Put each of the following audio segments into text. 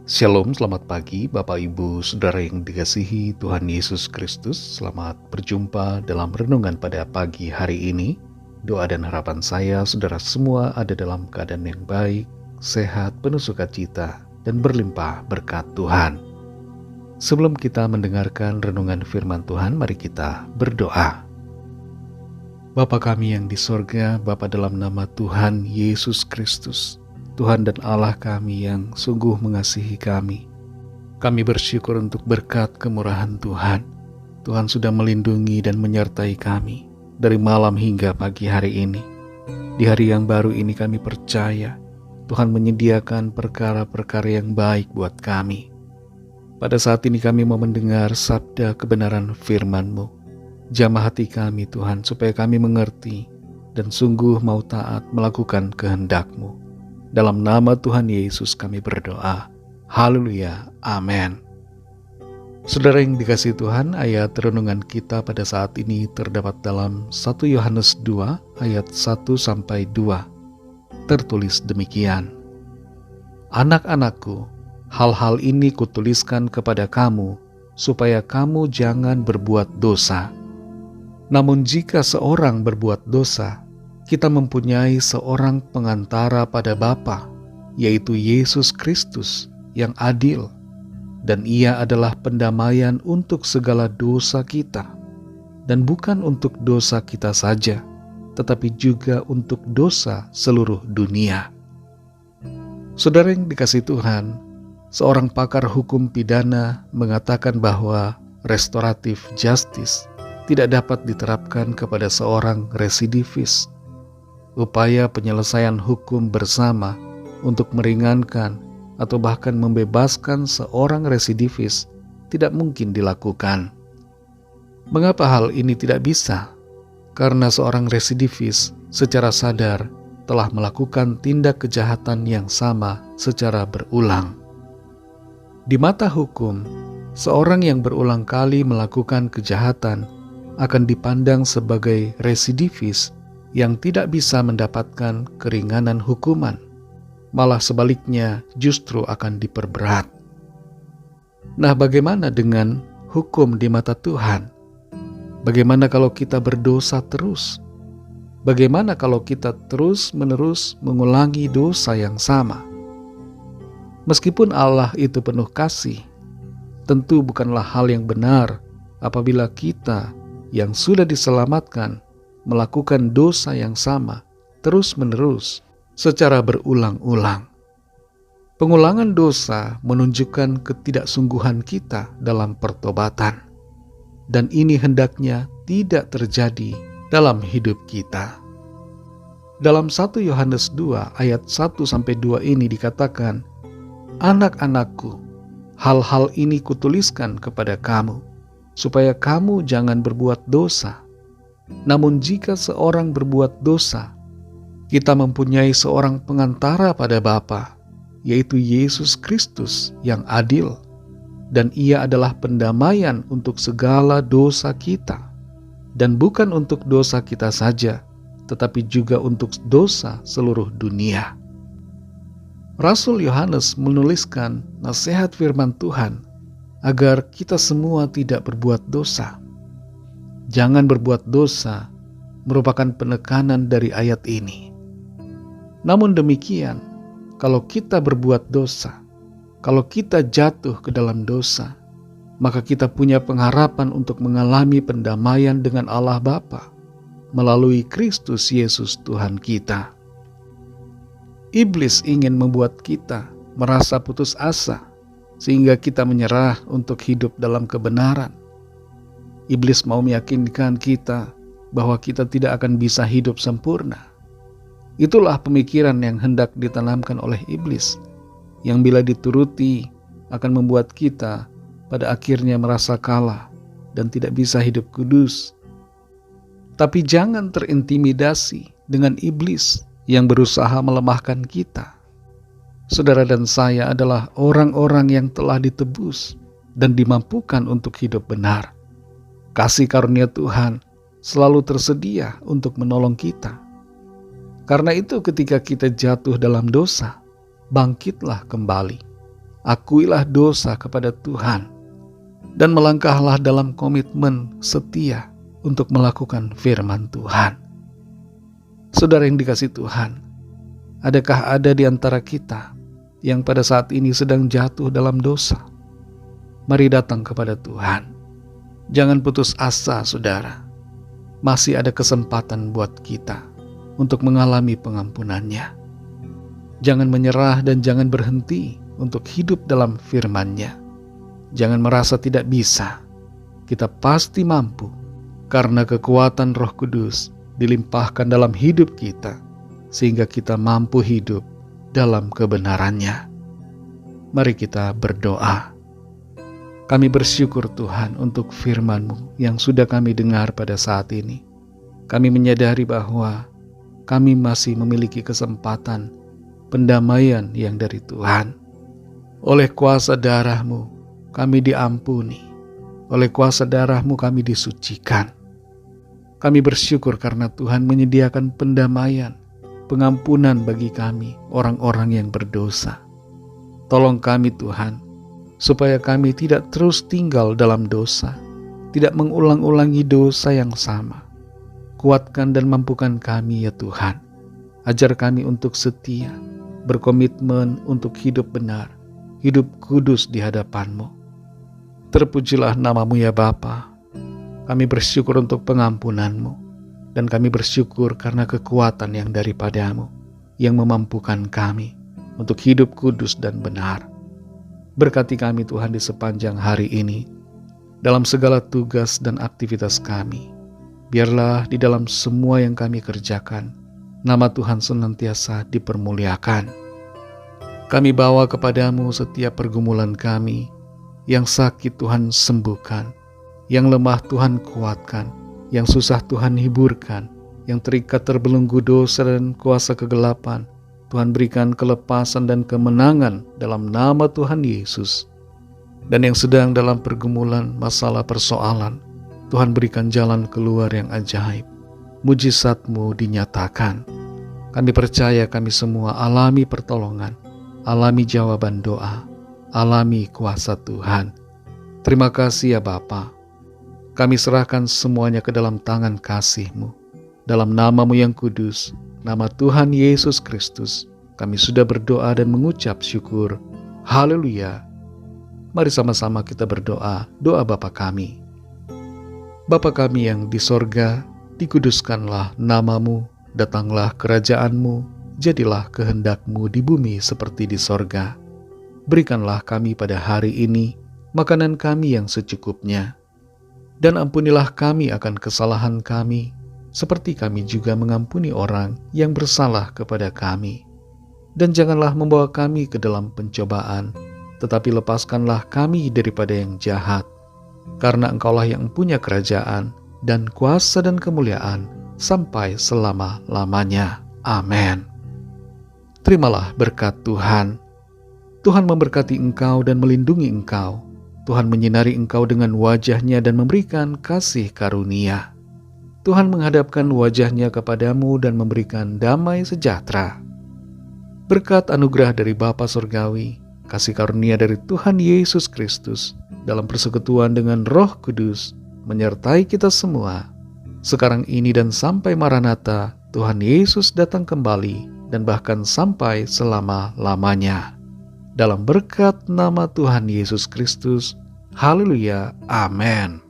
Shalom, selamat pagi Bapak Ibu Saudara yang dikasihi Tuhan Yesus Kristus. Selamat berjumpa dalam renungan pada pagi hari ini. Doa dan harapan saya saudara semua ada dalam keadaan yang baik, sehat, penuh sukacita, dan berlimpah berkat Tuhan. Sebelum kita mendengarkan renungan firman Tuhan, mari kita berdoa. Bapa kami yang di sorga, Bapa dalam nama Tuhan Yesus Kristus, Tuhan dan Allah kami yang sungguh mengasihi kami. Kami bersyukur untuk berkat kemurahan Tuhan. Tuhan sudah melindungi dan menyertai kami dari malam hingga pagi hari ini. Di hari yang baru ini kami percaya Tuhan menyediakan perkara-perkara yang baik buat kami. Pada saat ini kami mau mendengar sabda kebenaran firman-Mu. Jamah hati kami Tuhan supaya kami mengerti dan sungguh mau taat melakukan kehendak-Mu. Dalam nama Tuhan Yesus kami berdoa. Haleluya. Amin. Saudara yang dikasihi Tuhan, ayat renungan kita pada saat ini terdapat dalam 1 Yohanes 2 ayat 1-2. Tertulis demikian. Anak-anakku, hal-hal ini kutuliskan kepada kamu, supaya kamu jangan berbuat dosa. Namun jika seorang berbuat dosa, kita mempunyai seorang pengantara pada Bapa, yaitu Yesus Kristus yang adil, dan Ia adalah pendamaian untuk segala dosa kita, dan bukan untuk dosa kita saja, tetapi juga untuk dosa seluruh dunia. Saudara yang dikasihi Tuhan, seorang pakar hukum pidana mengatakan bahwa restoratif justice tidak dapat diterapkan kepada seorang residivis. Upaya penyelesaian hukum bersama untuk meringankan atau bahkan membebaskan seorang residivis tidak mungkin dilakukan. Mengapa hal ini tidak bisa? Karena seorang residivis secara sadar telah melakukan tindak kejahatan yang sama secara berulang. Di mata hukum, seorang yang berulang kali melakukan kejahatan akan dipandang sebagai residivis yang tidak bisa mendapatkan keringanan hukuman, malah sebaliknya justru akan diperberat. Nah, bagaimana dengan hukum di mata Tuhan? Bagaimana kalau kita berdosa terus? Bagaimana kalau kita terus-menerus mengulangi dosa yang sama? Meskipun Allah itu penuh kasih, tentu bukanlah hal yang benar apabila kita yang sudah diselamatkan melakukan dosa yang sama terus-menerus secara berulang-ulang. Pengulangan dosa menunjukkan ketidaksungguhan kita dalam pertobatan, dan ini hendaknya tidak terjadi dalam hidup kita. Dalam 1 Yohanes 2 ayat 1-2 ini dikatakan, Anak-anakku, hal-hal ini kutuliskan kepada kamu, supaya kamu jangan berbuat dosa. Namun jika seorang berbuat dosa, kita mempunyai seorang pengantara pada Bapa, yaitu Yesus Kristus yang adil, dan Ia adalah pendamaian untuk segala dosa kita, dan bukan untuk dosa kita saja, tetapi juga untuk dosa seluruh dunia. Rasul Yohanes menuliskan nasihat firman Tuhan agar kita semua tidak berbuat dosa. Jangan berbuat dosa merupakan penekanan dari ayat ini. Namun demikian, kalau kita berbuat dosa, kalau kita jatuh ke dalam dosa, maka kita punya pengharapan untuk mengalami pendamaian dengan Allah Bapa melalui Kristus Yesus Tuhan kita. Iblis ingin membuat kita merasa putus asa sehingga kita menyerah untuk hidup dalam kebenaran. Iblis mau meyakinkan kita bahwa kita tidak akan bisa hidup sempurna. Itulah pemikiran yang hendak ditanamkan oleh iblis, yang bila dituruti akan membuat kita pada akhirnya merasa kalah dan tidak bisa hidup kudus. Tapi jangan terintimidasi dengan iblis yang berusaha melemahkan kita. Saudara dan saya adalah orang-orang yang telah ditebus dan dimampukan untuk hidup benar. Kasih karunia Tuhan selalu tersedia untuk menolong kita. Karena itu ketika kita jatuh dalam dosa, bangkitlah kembali. akuilah dosa kepada Tuhan, dan melangkahlah dalam komitmen setia untuk melakukan firman Tuhan. Saudara yang dikasihi Tuhan, adakah ada di antara kita yang pada saat ini sedang jatuh dalam dosa? Mari datang kepada Tuhan. Jangan putus asa, saudara. Masih ada kesempatan buat kita untuk mengalami pengampunan-Nya. Jangan menyerah dan jangan berhenti untuk hidup dalam firman-Nya. Jangan merasa tidak bisa. Kita pasti mampu, karena kekuatan Roh Kudus dilimpahkan dalam hidup kita, sehingga kita mampu hidup dalam kebenaran-Nya. Mari kita berdoa. Kami bersyukur Tuhan untuk firman-Mu yang sudah kami dengar pada saat ini. Kami menyadari bahwa kami masih memiliki kesempatan pendamaian yang dari Tuhan. Oleh kuasa darah-Mu kami diampuni. Oleh kuasa darah-Mu kami disucikan. Kami bersyukur karena Tuhan menyediakan pendamaian, pengampunan bagi kami, orang-orang yang berdosa. Tolong kami Tuhan, supaya kami tidak terus tinggal dalam dosa, tidak mengulang-ulangi dosa yang sama. Kuatkan dan mampukan kami ya Tuhan. Ajar kami untuk setia, berkomitmen untuk hidup benar, hidup kudus di hadapan-Mu. Terpujilah nama-Mu ya Bapa. Kami bersyukur untuk pengampunan-Mu, dan kami bersyukur karena kekuatan yang daripada-Mu, yang memampukan kami untuk hidup kudus dan benar. Berkati kami Tuhan di sepanjang hari ini, dalam segala tugas dan aktivitas kami. Biarlah di dalam semua yang kami kerjakan, nama Tuhan senantiasa dipermuliakan. Kami bawa kepadamu setiap pergumulan kami, yang sakit Tuhan sembuhkan, yang lemah Tuhan kuatkan, yang susah Tuhan hiburkan, yang terikat terbelenggu dosa dan kuasa kegelapan, Tuhan berikan kelepasan dan kemenangan dalam nama Tuhan Yesus. Dan yang sedang dalam pergumulan masalah persoalan, Tuhan berikan jalan keluar yang ajaib. Mujizat-Mu dinyatakan. Kami percaya kami semua alami pertolongan, alami jawaban doa, alami kuasa Tuhan. Terima kasih ya Bapa. Kami serahkan semuanya ke dalam tangan kasih-Mu. Dalam nama-Mu yang kudus, nama Tuhan Yesus Kristus, kami sudah berdoa dan mengucap syukur. Haleluya. Mari sama-sama kita berdoa, doa Bapa kami. Bapa kami yang di sorga, dikuduskanlah nama-Mu, datanglah kerajaan-Mu, jadilah kehendak-Mu di bumi seperti di sorga. Berikanlah kami pada hari ini makanan kami yang secukupnya, dan ampunilah kami akan kesalahan kami, seperti kami juga mengampuni orang yang bersalah kepada kami. Dan janganlah membawa kami ke dalam pencobaan, tetapi lepaskanlah kami daripada yang jahat. Karena Engkaulah yang punya kerajaan, dan kuasa dan kemuliaan, sampai selama-lamanya. Amin. Terimalah berkat Tuhan. Tuhan memberkati engkau dan melindungi engkau. Tuhan menyinari engkau dengan wajah-Nya dan memberikan kasih karunia. Tuhan menghadapkan wajah-Nya kepadamu dan memberikan damai sejahtera. Berkat anugerah dari Bapa Surgawi, kasih karunia dari Tuhan Yesus Kristus, dalam persekutuan dengan Roh Kudus, menyertai kita semua, sekarang ini dan sampai Maranatha, Tuhan Yesus datang kembali, dan bahkan sampai selama-lamanya. Dalam berkat nama Tuhan Yesus Kristus, haleluya, amin.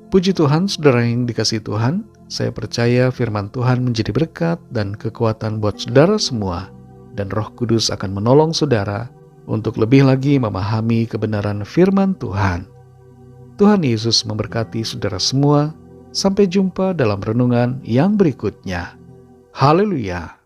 Puji Tuhan, saudara yang dikasihi Tuhan, saya percaya firman Tuhan menjadi berkat dan kekuatan buat saudara semua, dan Roh Kudus akan menolong saudara untuk lebih lagi memahami kebenaran firman Tuhan. Tuhan Yesus memberkati saudara semua. Sampai jumpa dalam renungan yang berikutnya. Haleluya.